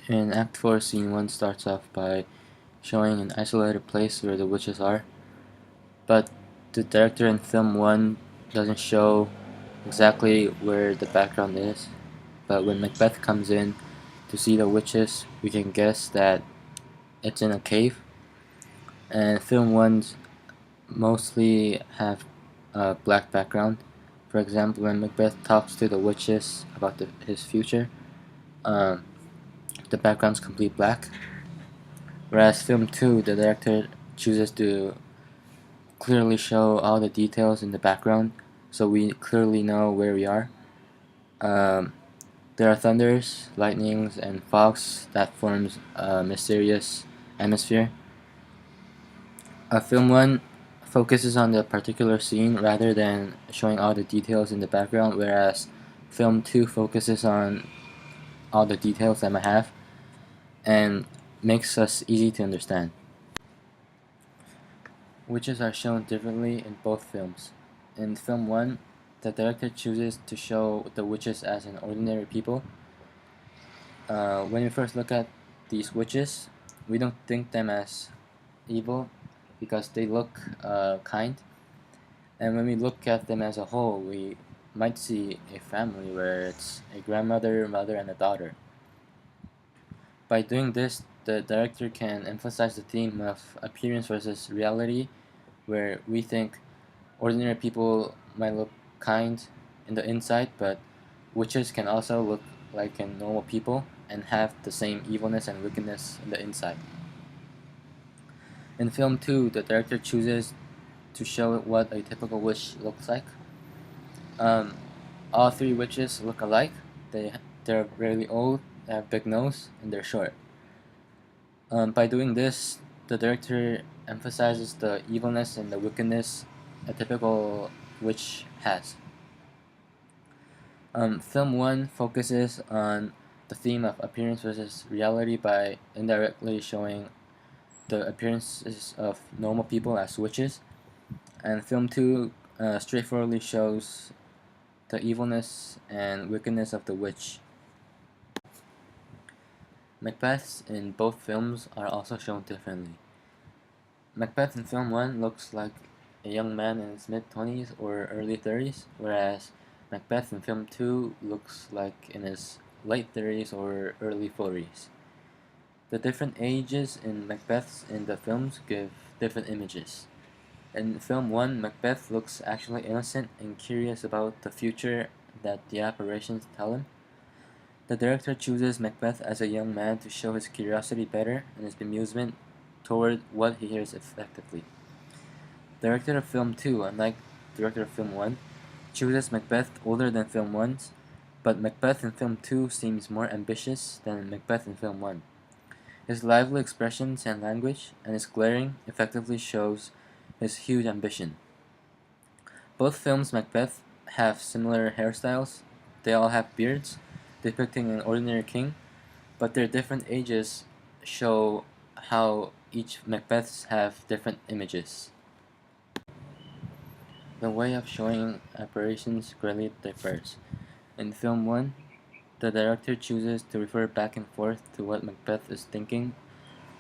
In Act 4, Scene 1 starts off by showing an isolated place where the witches are, but the director in film 1 doesn't show exactly where the background is, but when Macbeth comes in to see the witches, we can guess that it's in a cave, and film 1's mostly have a black background. For example, when Macbeth talks to the witches about his future, um, the background's complete black. Whereas film 2, the director chooses to clearly show all the details in the background, so we clearly know where we are. Um, there are thunders, lightnings, and fogs that forms a mysterious atmosphere. Film 1 focuses on the particular scene rather than showing all the details in the background, whereas film 2 focuses on all the details that might have and makes us easy to understand. Witches are shown differently in both films. In film 1, the director chooses to show the witches as an ordinary people. When we first look at these witches, we don't think them as evil because they look kind. And when we look at them as a whole, we might see a family where it's a grandmother, mother, and a daughter. By doing this, the director can emphasize the theme of appearance versus reality, where we think ordinary people might look kind in the inside, but witches can also look like normal people and have the same evilness and wickedness in the inside. In film 2, the director chooses to show what a typical witch looks like. All three witches look alike. They're really old, they have big nose, and they're short. By doing this, the director emphasizes the evilness and the wickedness a typical witch has. Film 1 focuses on the theme of appearance versus reality by indirectly showing the appearances of normal people as witches, and film 2 straightforwardly shows the evilness and wickedness of the witch. Macbeths in both films are also shown differently. Macbeth in film 1 looks like a young man in his mid-20s or early 30s, whereas Macbeth in film 2 looks like in his late 30s or early 40s. The different ages in Macbeths in the films give different images. In film 1, Macbeth looks actually innocent and curious about the future that the apparitions tell him. The director chooses Macbeth as a young man to show his curiosity better and his bemusement toward what he hears effectively. Director of film 2, unlike director of film 1, chooses Macbeth older than film 1's, but Macbeth in film 2 seems more ambitious than Macbeth in film 1. His lively expressions and language, and his glaring, effectively shows his huge ambition. Both films Macbeth have similar hairstyles. They all have beards, depicting an ordinary king, but their different ages show how each Macbeths have different images. The way of showing apparitions greatly differs. In film 1, the director chooses to refer back and forth to what Macbeth is thinking,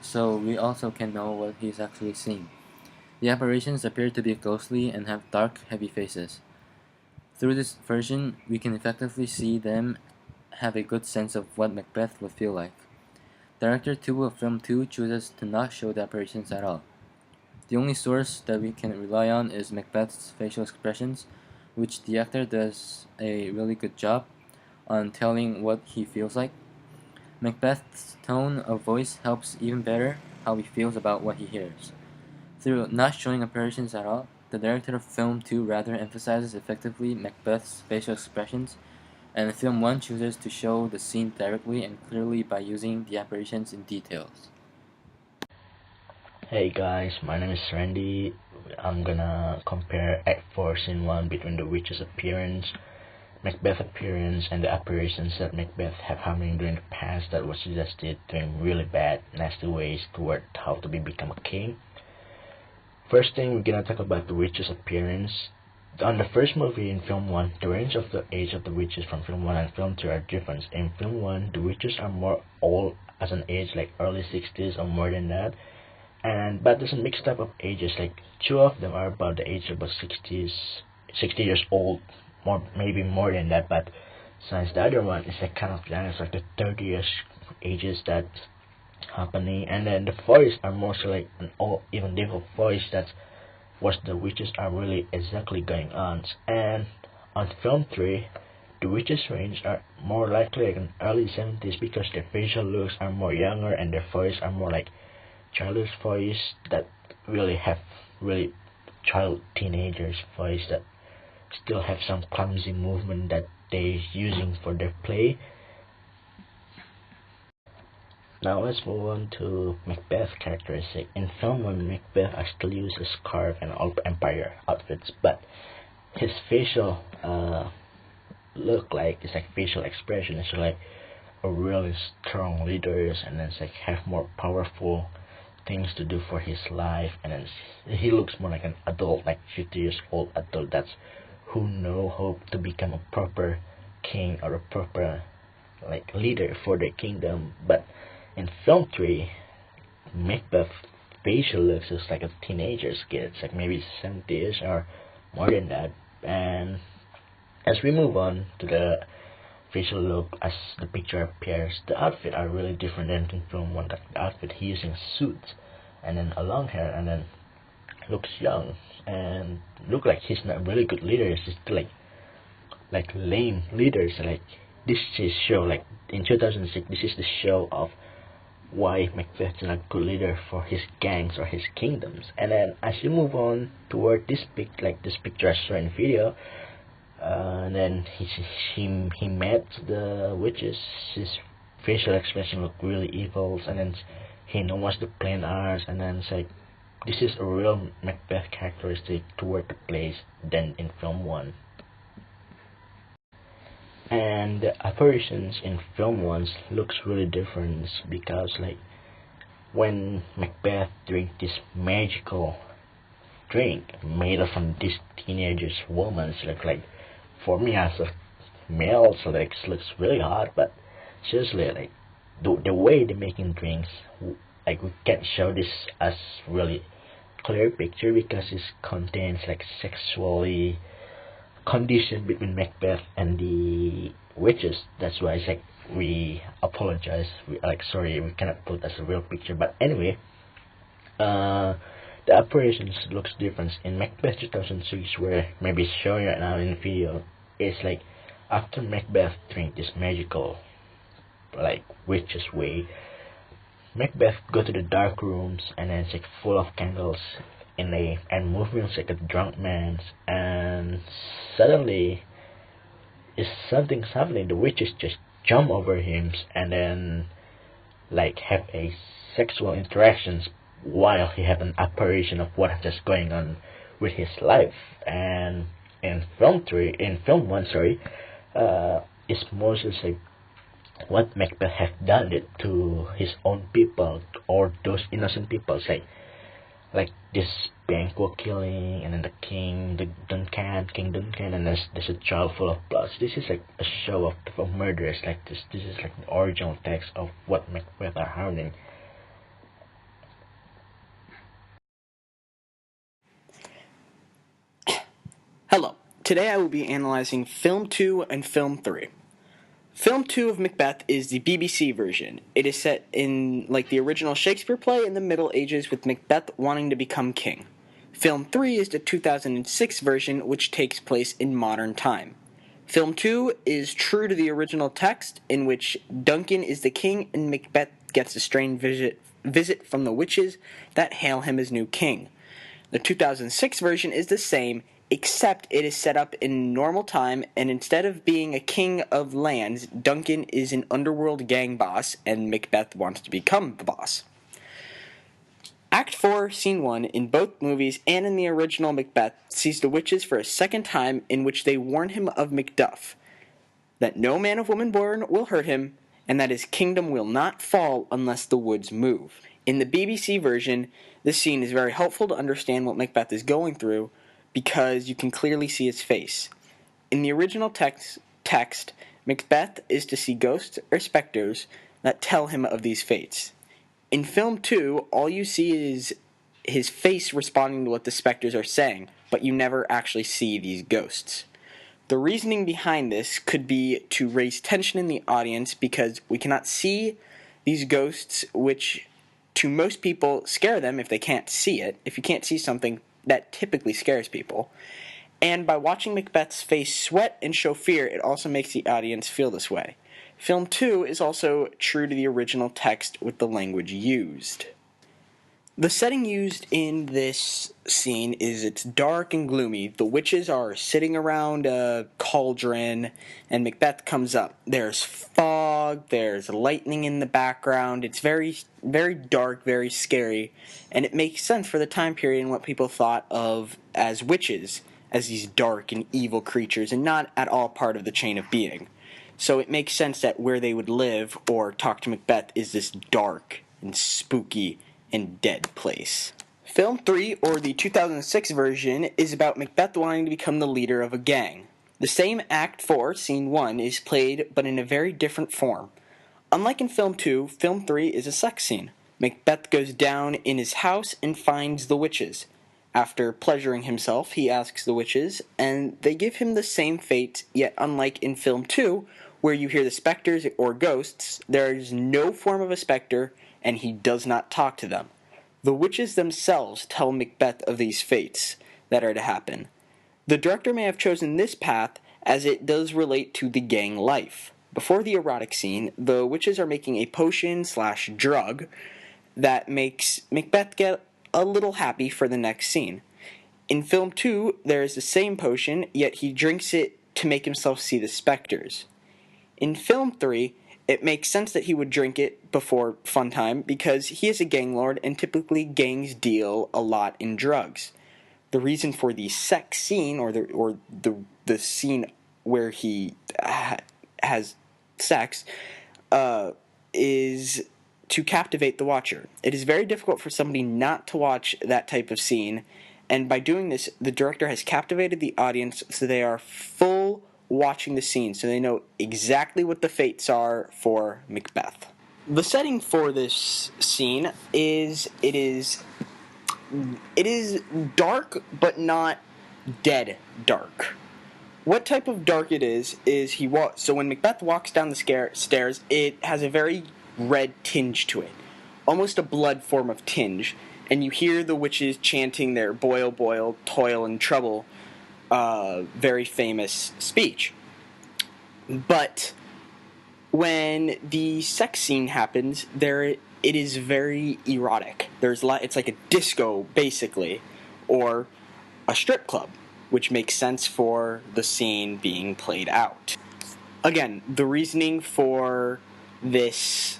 so we also can know what he is actually seeing. The apparitions appear to be ghostly and have dark, heavy faces. Through this version, we can effectively see them have a good sense of what Macbeth would feel like. Director 2 of film 2 chooses to not show the apparitions at all. The only source that we can rely on is Macbeth's facial expressions, which the actor does a really good job on telling what he feels like. Macbeth's tone of voice helps even better how he feels about what he hears. Through not showing apparitions at all, the director of film 2 rather emphasizes effectively Macbeth's facial expressions, and film 1 chooses to show the scene directly and clearly by using the apparitions in details. Hey guys, my name is Randy. I'm gonna compare Act 4 Scene 1 between the witch's appearance, Macbeth's appearance, and the apparitions that Macbeth have happening during the past that was suggested doing really bad, nasty ways toward how to become a king. First thing, we're gonna talk about the witch's appearance. On the first movie in film 1, the range of the age of the witches from film 1 and film 2 are different. In film 1, the witches are more old as an age, like early 60s or more than that. But there's a mixed up of ages, like two of them are about the age of about 60 years old, maybe more than that, but since the other one is like kind of young, it's like the 30 years ages that happening, and then the voice are mostly like an old, even different voice that's what the witches are really exactly going on. And on film 3, the witches range are more likely like in early 70s because their facial looks are more younger and their voice are more like childish voice that really have really child teenagers voice that still have some clumsy movement that they're using for their play. Now let's move on to Macbeth's characteristic. In film 1, Macbeth actually uses scarf and old empire outfits, but his facial look like it's like facial expression is like a really strong leader, and then it's like have more powerful things to do for his life, and then he looks more like an adult, like 50 years old adult that's who know how to become a proper king or a proper like leader for the kingdom. But in film 3, Macbeth facial looks is like a teenager's kid. It's like maybe 70s or more than that. And as we move on to the facial look as the picture appears, the outfit are really different than in film 1. The outfit he using suits and then a long hair, and then looks young and look like he's not really good leader. He's just like lame leaders. Like this is show like in 2006. This is the show of why Macbeth is not a good leader for his gangs or his kingdoms. And then as you move on toward this this picture I saw in video, and then he met the witches. His facial expression looked really evil, and then he knows what the plan are, and then it's like this is a real Macbeth characteristic toward the place than in film 1. And the apparitions in film 1 looks really different because like when Macbeth drink this magical drink made from this teenager's woman's like for me as a male, so like looks really hot, but seriously like the way they're making drinks, like we can't show this as really clear picture because it contains like sexually condition between Macbeth and the witches. That's why it's like we apologize. We like sorry we cannot put as a real picture. But anyway, the apparitions looks different in Macbeth 2006, where maybe showing right now in the video. It's like after Macbeth drink this magical like witch's way, Macbeth go to the dark rooms, and then it's like full of candles and movements like a drunk man, and suddenly is something's happening. The witches just jump over him and then like have a sexual interactions while he have an apparition of what is just going on with his life. And in film 1, sorry, it's mostly like what Macbeth have done it to his own people or those innocent people, say like this Banquo killing, and then the King Duncan, and there's a child full of blood. So this is like a show of murders. Like this is like the original text of what Macbeth are having. Hello. Today I will be analyzing Film 2 and Film 3. Film 2 of Macbeth is the BBC version. It is set in like the original Shakespeare play in the Middle Ages with Macbeth wanting to become king. Film 3 is the 2006 version, which takes place in modern time. Film 2 is true to the original text, in which Duncan is the king and Macbeth gets a strange visit from the witches that hail him as new king. The 2006 version is the same, except it is set up in normal time, and instead of being a king of lands, Duncan is an underworld gang boss, and Macbeth wants to become the boss. Act 4, Scene 1, in both movies and in the original Macbeth, sees the witches for a second time, in which they warn him of Macduff, that no man of woman born will hurt him, and that his kingdom will not fall unless the woods move. In the BBC version, this scene is very helpful to understand what Macbeth is going through, because you can clearly see his face. In the original text, Macbeth is to see ghosts or specters that tell him of these fates. In film 2, all you see is his face responding to what the specters are saying, but you never actually see these ghosts. The reasoning behind this could be to raise tension in the audience because we cannot see these ghosts, which to most people scare them if they can't see it. If you can't see something, that typically scares people. And by watching Macbeth's face sweat and show fear, it also makes the audience feel this way. Film 2 is also true to the original text with the language used. The setting used in this scene is it's dark and gloomy. The witches are sitting around a cauldron, and Macbeth comes up. There's fog, there's lightning in the background. It's very, very dark, very scary, and it makes sense for the time period and what people thought of as witches, as these dark and evil creatures, and not at all part of the chain of being. So it makes sense that where they would live or talk to Macbeth is this dark and spooky and dead place. Film 3, or the 2006 version, is about Macbeth wanting to become the leader of a gang. The same Act 4, Scene 1, is played, but in a very different form. Unlike in Film 2, Film 3 is a sex scene. Macbeth goes down in his house and finds the witches. After pleasuring himself, he asks the witches, and they give him the same fate, yet unlike in Film 2, where you hear the specters or ghosts, there is no form of a specter, and he does not talk to them. The witches themselves tell Macbeth of these fates that are to happen. The director may have chosen this path as it does relate to the gang life. Before the erotic scene, the witches are making a potion/drug that makes Macbeth get a little happy for the next scene. In Film 2, there is the same potion, yet he drinks it to make himself see the specters. In Film 3, it makes sense that he would drink it before fun time because he is a gang lord and typically gangs deal a lot in drugs. The reason for the sex scene or the scene where he has sex is to captivate the watcher. It is very difficult for somebody not to watch that type of scene, and by doing this, the director has captivated the audience so they are full watching the scene, so they know exactly what the fates are for Macbeth. The setting for this scene is it is dark, but not dead dark. What type of dark it is so when Macbeth walks down the stairs, it has a very red tinge to it, almost a blood form of tinge, and you hear the witches chanting their "boil, boil, toil and trouble," very famous speech. But when the sex scene happens, it is very erotic. It's like a disco, basically, or a strip club, which makes sense for the scene being played out. Again, the reasoning for this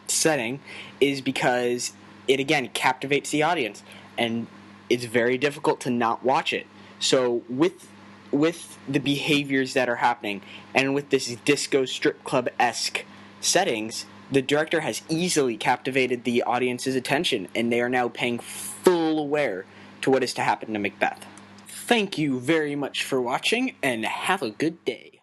setting is because it, again, captivates the audience, and it's very difficult to not watch it. So with the behaviors that are happening, and with this disco strip club-esque settings, the director has easily captivated the audience's attention, and they are now paying full aware to what is to happen to Macbeth. Thank you very much for watching, and have a good day.